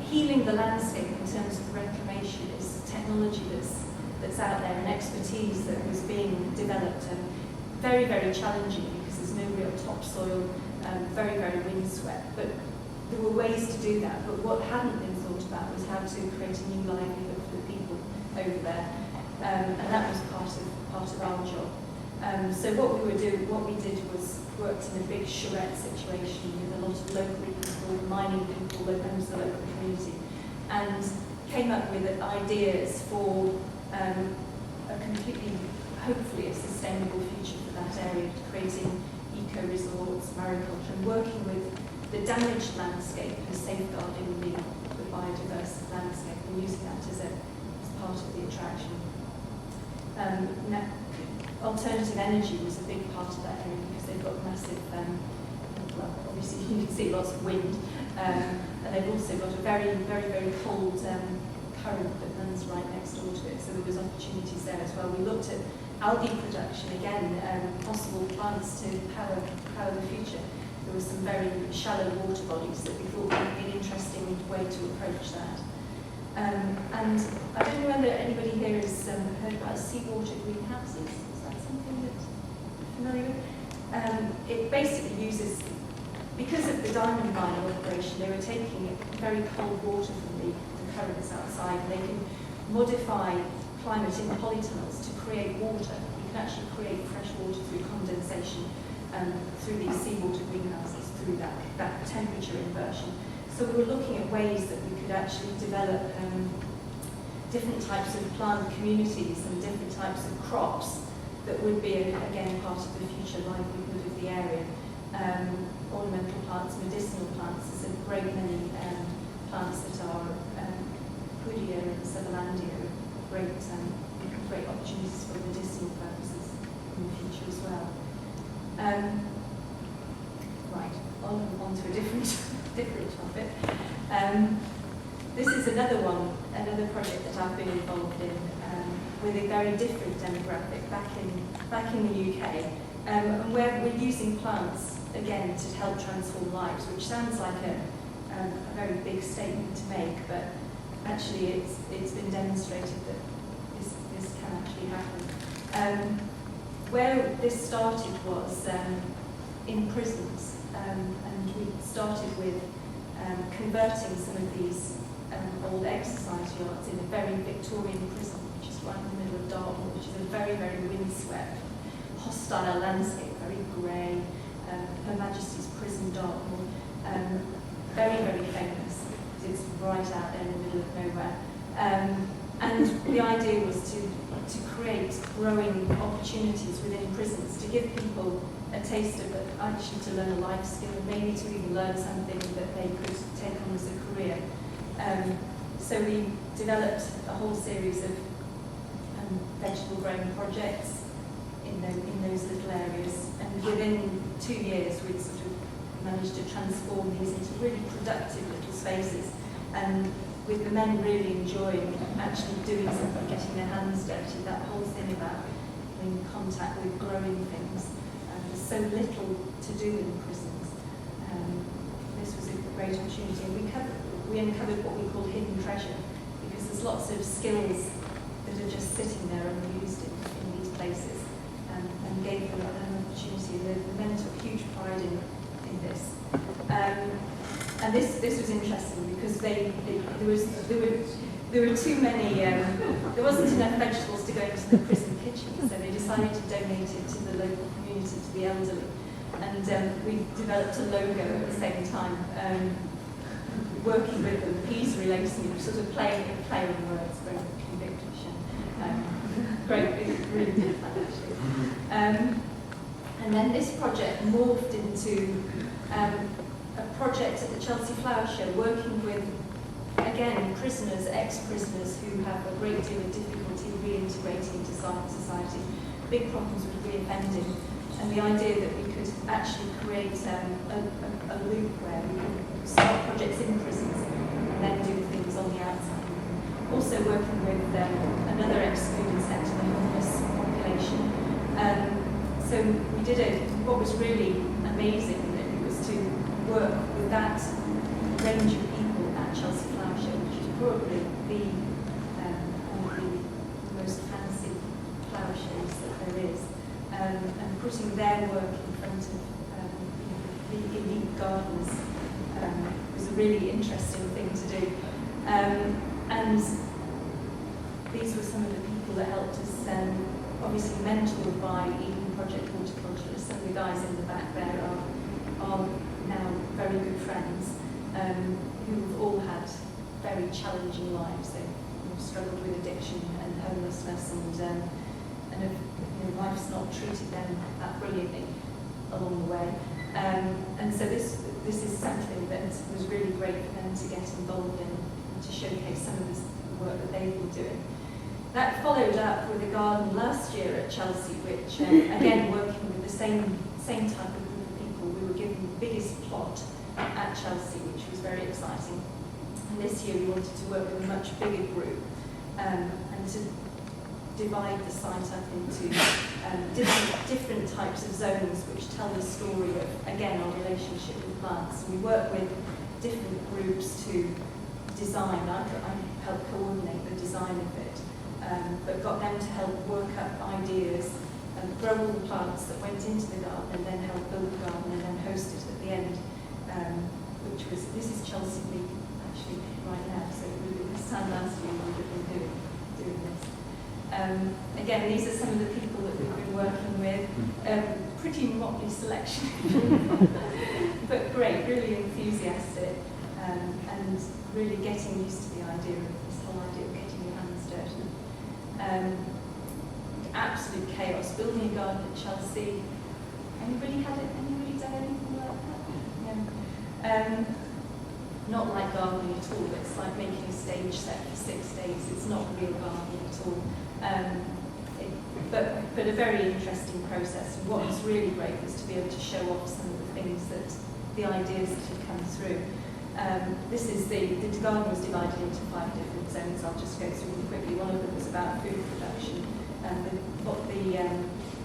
healing the landscape in terms of reclamation is technology that's out there and expertise that was being developed, and very, very challenging because there's no real topsoil, very, very windswept. But there were ways to do that, but what hadn't been thought about was how to create a new livelihood for the people over there, and that was part of our job. So what we did was worked in a big charrette situation with a lot of local people, mining people, members of the local community, and came up with ideas for a completely, hopefully, a sustainable future for that area, creating eco-resorts, mariculture, and working with the damaged landscape and safeguarding the biodiverse landscape and using that as part of the attraction. Alternative energy was a big part of that area because they've got massive, well, obviously you can see lots of wind, and they've also got a very, very, very cold current that runs right next door to it, so there was opportunities there as well. We looked at algae production, again, possible plants to power the future. There were some very shallow water bodies that we thought would be an interesting way to approach that. And I don't know whether anybody here has heard about seawater greenhouses. Is that something that you're familiar with? It basically uses, because of the diamond mining operation, they were taking very cold water from the currents outside, and they can modify climate in polytunnels to create water. You can actually create fresh water through condensation through these seawater greenhouses, through that temperature inversion. So we were looking at ways that we could actually develop different types of plant communities and different types of crops that would be, again, part of the future livelihood of the area. Ornamental plants, medicinal plants. There's a great many plants that are Pudia and Sutherlandia, great opportunities for medicinal purposes in the future as well. Right, on to a different topic. This is another project that I've been involved in with a very different demographic back in the UK, and where we're using plants again to help transform lives, which sounds like a very big statement to make, but actually it's been demonstrated that this can actually happen. Where this started was in prisons, and we started with converting some of these old exercise yards in a very Victorian prison, which is right in the middle of Dartmoor, which is a very, very windswept, hostile landscape, very grey. Her Majesty's Prison, Dartmoor, very, very famous. It's right out there in the middle of nowhere. And the idea was to create growing opportunities within prisons, to give people a taste of it, actually to learn a life skill, maybe to even learn something that they could take on as a career. So we developed a whole series of vegetable growing projects in those little areas, and within 2 years we'd sort of managed to transform these into really productive little spaces, and with the men really enjoying actually doing something, getting their hands dirty, that whole thing about in contact with growing things. There's so little to do in prisons. This was a great opportunity, and we uncovered what we call hidden treasure, because there's lots of skills that are just sitting there unused in these places, and gave them an opportunity. The men took huge pride in this. And this was interesting because there were too many. There wasn't enough vegetables to go into the prison kitchen, so they decided to donate it to the local community, to the elderly, and we developed a logo at the same time. working with them, he's relating, sort of playing on words, very conviction. Great, really good fun actually. And then this project morphed into a project at the Chelsea Flower Show, working with, again, prisoners, ex-prisoners who have a great deal of difficulty reintegrating into society, big problems with reoffending, and the idea that we could actually create a loop where we could start projects in prisons and then do things on the outside. Also working with another excluded sector, the homeless population. So we did what was really amazing was to work with that range of people at Chelsea Flower Show, which is probably one of the most fancy flower shows that there is, and putting their work in front of the elite gardeners was a really interesting thing to do. And these were some of the people that helped us, obviously mentored by even Project Horticulture. Some of the guys in the back there are now very good friends who've all had very challenging lives. They've struggled with addiction and homelessness, and life's not treated them that brilliantly along the way. And so this is something that was really great for them to get involved in, and to showcase some of the work that they've been doing. That followed up with a garden last year at Chelsea, which, again, working with the same type of group of people. We were given the biggest plot at Chelsea, which was very exciting. And this year we wanted to work with a much bigger group and to divide the site up into different types of zones which tell the story of, again, our relationship with plants. And we work with different groups to design. I helped coordinate the design of it. But got them to help work up ideas and grow all the plants that went into the garden, and then help build the garden and then host it at the end, this is Chelsea Week actually right now, so this time last year we would have been doing this. Again, these are some of the people that we've been working with. Pretty motley selection, but great, really enthusiastic, and really getting used to the idea of this whole idea of getting your hands dirty. Absolute chaos. Building a garden at Chelsea. Anybody done anything like that? No. Not like gardening at all. It's like making a stage set for 6 days. It's not real gardening at all. But a very interesting process. And what was really great was to be able to show off some of the things the ideas that had come through. This is the garden was divided into 5 different zones. I'll just go through them quickly. One of them was about food production. The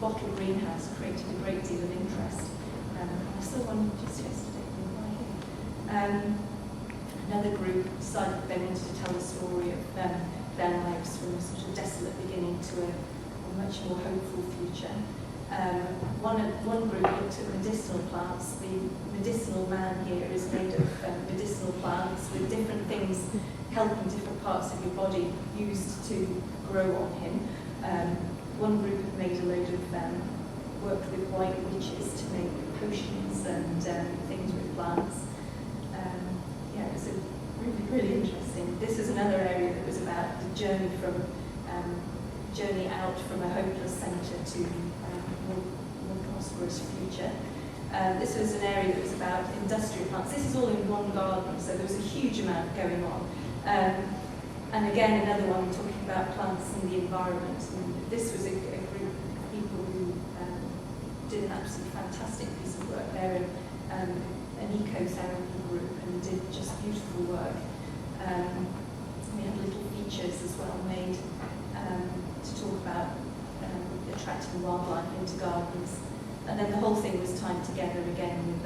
bottle greenhouse created a great deal of interest. I saw one just yesterday. Another group decided they wanted to tell the story of their lives from a sort of desolate beginning to a much more hopeful future. One group looked at medicinal plants. The medicinal man here is made of medicinal plants with different things helping different parts of your body used to grow on him. One group had made a load of worked with white witches to make potions and things with plants. It was really, really interesting. This is another area that was about the journey out from a hopeless centre to more prosperous future. This was an area that was about industrial plants. This is all in one garden, so there was a huge amount going on. And again, another one talking about plants and the environment. And this was a group of people who did an absolutely fantastic piece of work. They're an ecotherapy group and did just beautiful work. We had little features as well made to talk about attracting wildlife into gardens. And then the whole thing was tied together again with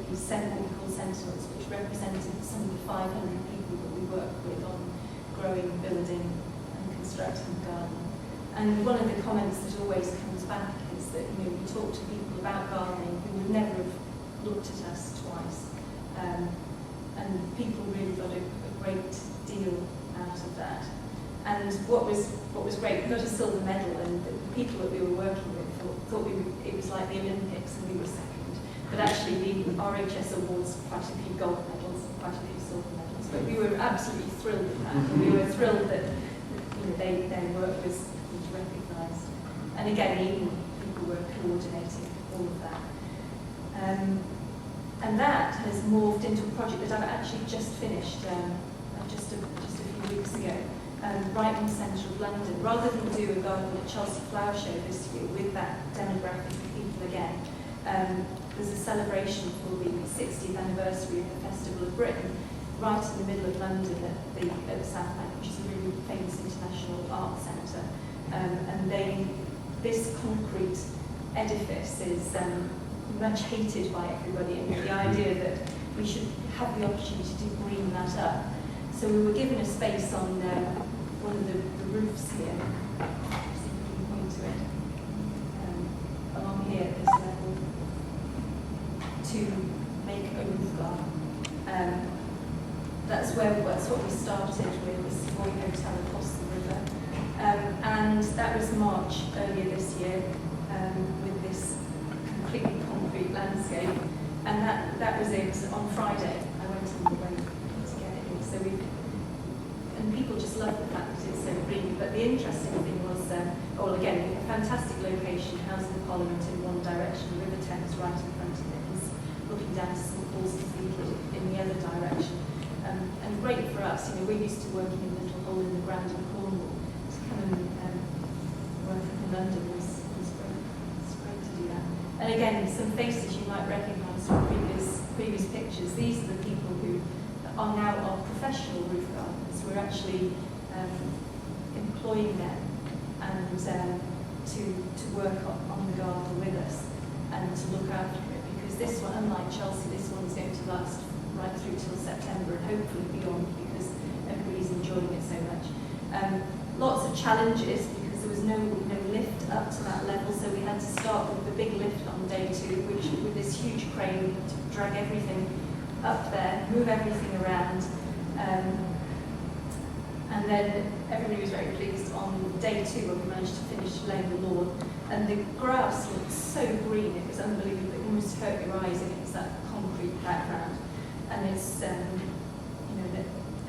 these what we call sentinels, which represented some of the 500 people that we work with on growing, building and constructing the garden. And one of the comments that always comes back is that we talk to people about gardening who would never have looked at us twice. And people really got a great deal out of that. And what was great, we got a silver medal, and the people that we were working with thought it was like the Olympics and we were second. But actually the RHS awards quite a few gold medals. quite a few silver medals. But we were absolutely thrilled with that. And we were thrilled that their work was recognised. And again, even people were coordinating all of that. And that has morphed into a project that I've actually just finished just a few weeks ago, right in the centre of London. Rather than do a garden at Chelsea Flower Show this year with that demographic of people again, there's a celebration for the 60th anniversary of the Festival of Britain, right in the middle of London at the South Bank, which is a really famous international art centre. And this concrete edifice is much hated by everybody, and the idea that we should have the opportunity to green that up. So we were given a space on one of the roofs here. See if we can point to it. Along here at this level, to make a roof garden. That's what we started with, the Savoy Hotel across the river. And that was March earlier this year, with this completely concrete landscape. And that was it on Friday. I went to get it in. So and people just love the fact that it's so green. But the interesting thing was, again, a fantastic location, housing the Parliament in one direction, the River Thames right in front of it, and looking down to St Paul's Cathedral in the other direction. And great for us, we're used to working in a little hole in the ground in Cornwall. To come and work in London was great. It's great to do that. And again, some faces you might recognise from previous pictures. These are the people who are now our professional roof gardeners. We're actually employing them and to work on the garden with us and to look after it. Because this one, unlike Chelsea, this one's going to last right through till September and hopefully beyond, because everybody's enjoying it so much. Lots of challenges because there was no lift up to that level, so we had to start with the big lift on day 2, which with this huge crane, we had to drag everything up there, move everything around, and then everybody was very pleased on day 2 when we managed to finish laying the lawn, and the grass looked so green, it was unbelievable. It almost hurt your eyes against that concrete background. And it's, and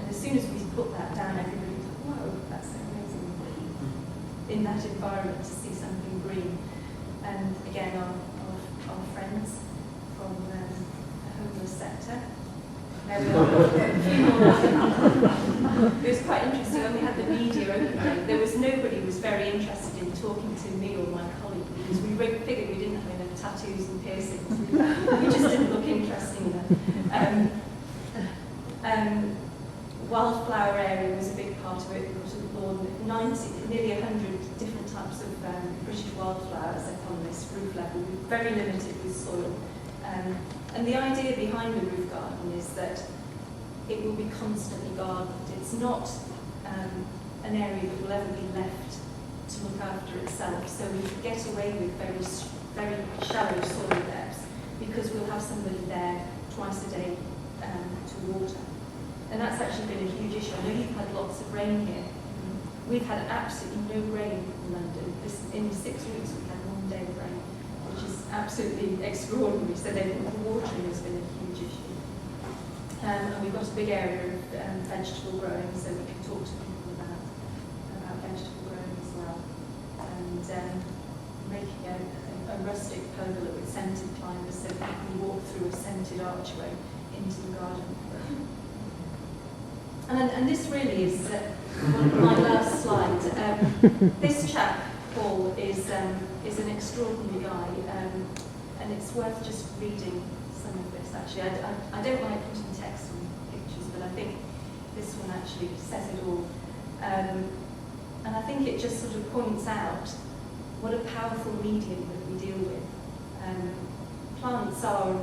as soon as we put that down, everybody thought, whoa, that's so amazing. In that environment to see something green. And again, our friends from the homeless sector. There we are. It was quite interesting when we had the media opening. There was nobody who was very interested in talking to me or my colleague because we figured we didn't have enough tattoos and piercings. We just didn't look interesting enough. Wildflower area was a big part of it. Because of the lawn, nearly 100 different types of British wildflowers up on this roof level, very limited with soil. And the idea behind the roof garden is that it will be constantly gardened. It's not an area that will ever be left to look after itself. So we can get away with very shallow soil depths because we'll have somebody there twice a day to water. And that's actually been a huge issue. I know you've had lots of rain here. We've had absolutely no rain in London. In 6 weeks we've had 1 day of rain, which is absolutely extraordinary. So the watering has been a huge issue. And we've got a big area of vegetable growing, so we can talk to people about vegetable growing as well. And making a rustic pergola with scented climbers so that you can walk through a scented archway into the garden. And this really is my last slide. This chap, Paul, is an extraordinary guy, and it's worth just reading some of this. Actually, I don't like putting text on pictures, but I think this one actually says it all. And I think it just sort of points out what a powerful medium that we deal with. Plants are,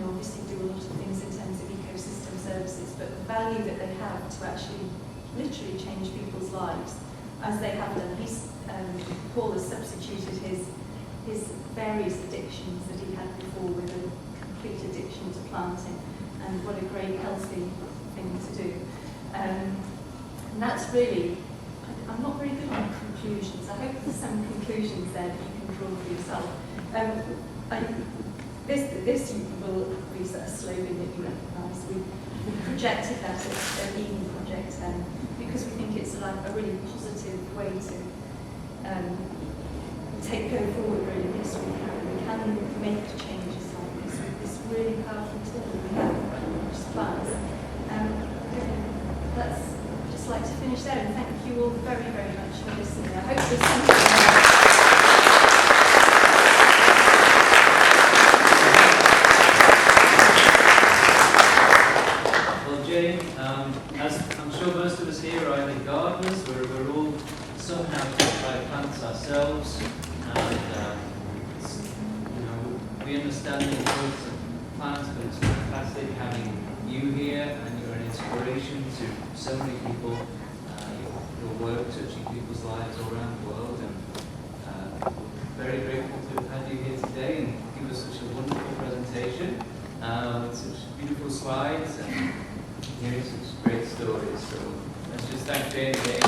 obviously do a lot of things in terms of ecosystem services, but the value that they have to actually literally change people's lives, as they have done. Paul has substituted his various addictions that he had before with a complete addiction to planting, and what a great healthy thing to do. And that's really, I'm not very good on conclusions. I hope there's some conclusions there that you can draw for yourself. This you will read a slogan that you recognise. projected that as an Eden project, because we think it's like a really positive way to go forward. Really, yes, we can make changes like this with this really powerful tool we have, which is plants. Let's just like to finish there, and thank you all very, very much for listening. I hope there's something. As I'm sure most of us here are either gardeners, we're all somehow touched by plants ourselves, and we understand the importance of plants, but it's fantastic having you here, and you're an inspiration to so many people, your work touching people's lives all around the world, and very grateful to have had you here today and give us such a wonderful presentation with such beautiful slides and hearing such great stories. So let's just thank Jane again.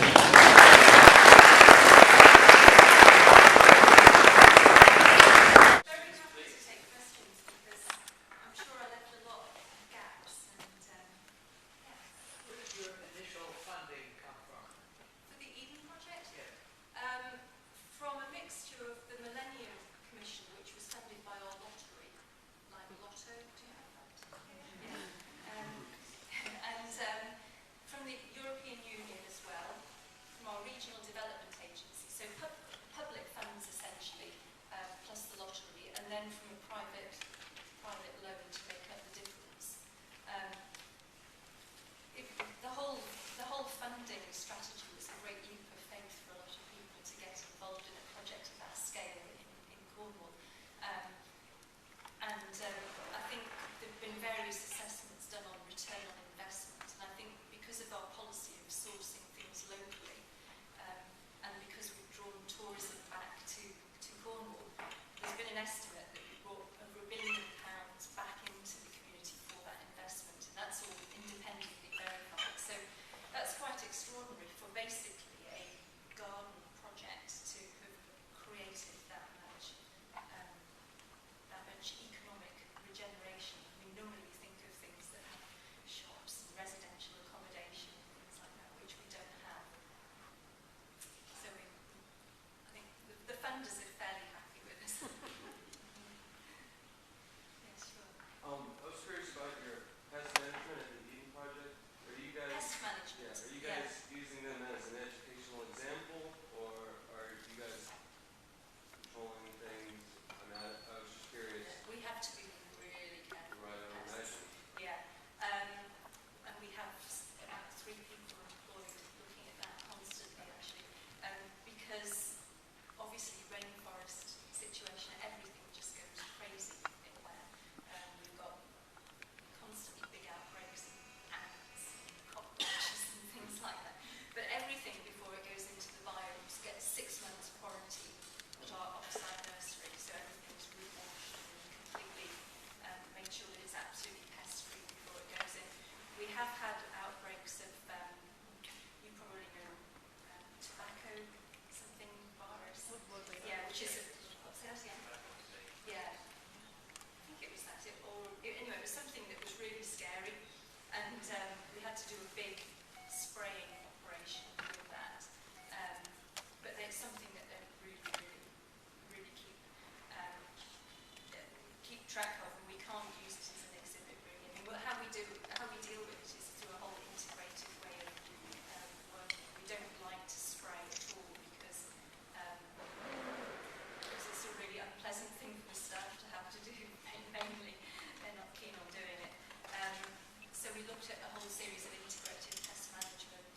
So we looked at a whole series of integrated pest management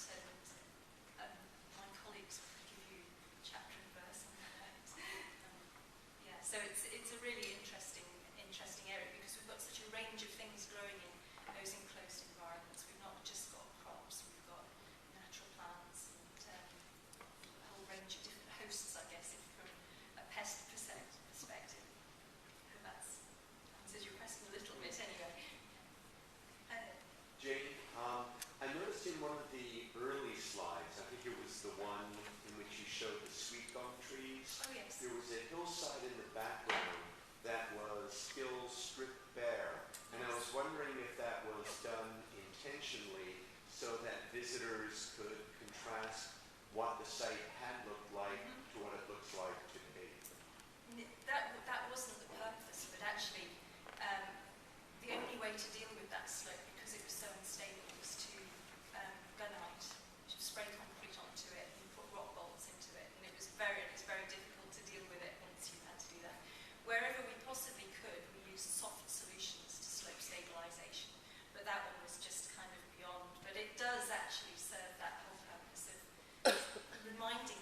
visitors could contrast what the site had looked like to what it looks like today. That wasn't the purpose, but actually the only way to deal with that slope, because it was so unstable, was to gunite, spray concrete onto it and put rock bolts into it, and it was very difficult to deal with it once you had to do that. Wherever we possibly could, we used soft solutions to slope stabilisation, but that one was just kind of beyond. But it does actually serve that whole purpose of reminding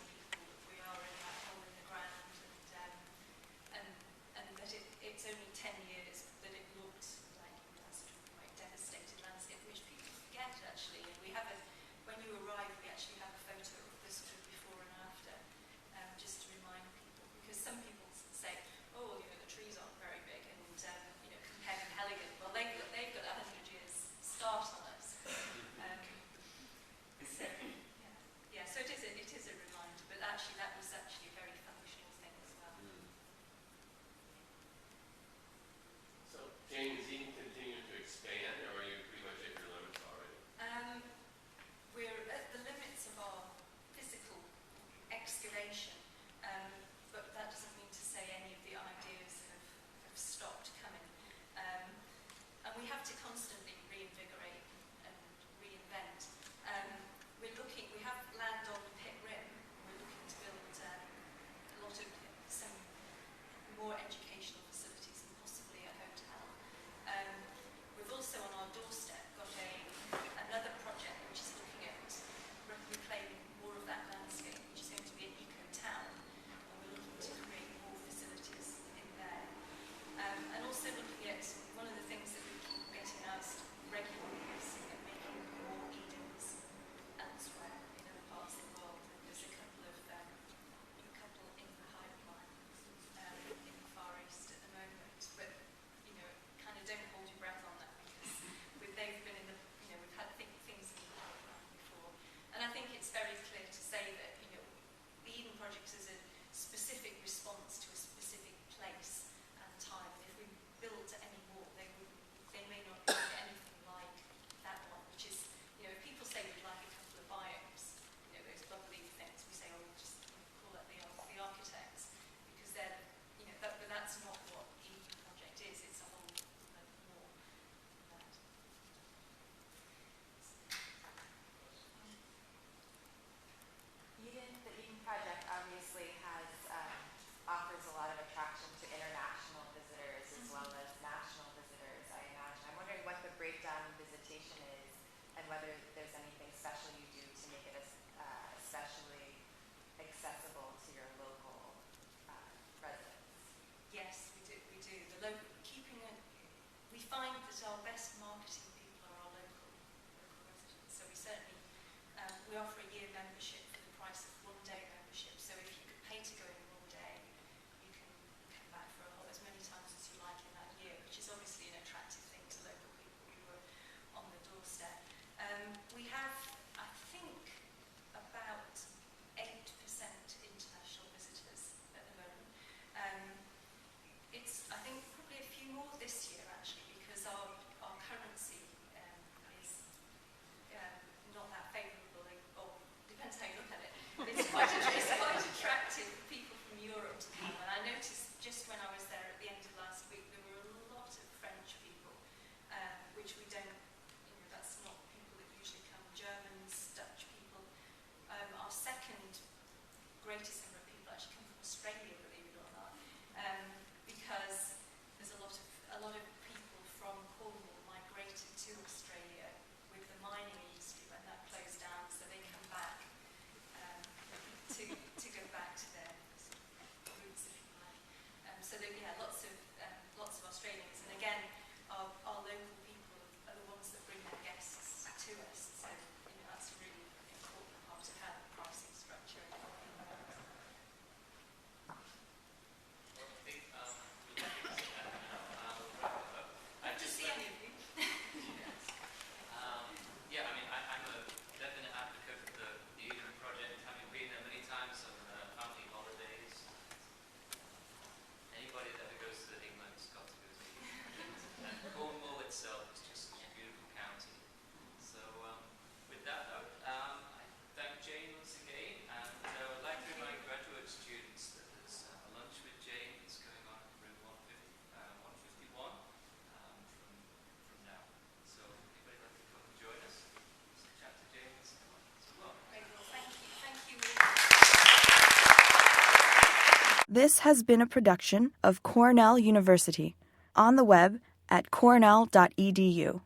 This has been a production of Cornell University, on the web at cornell.edu.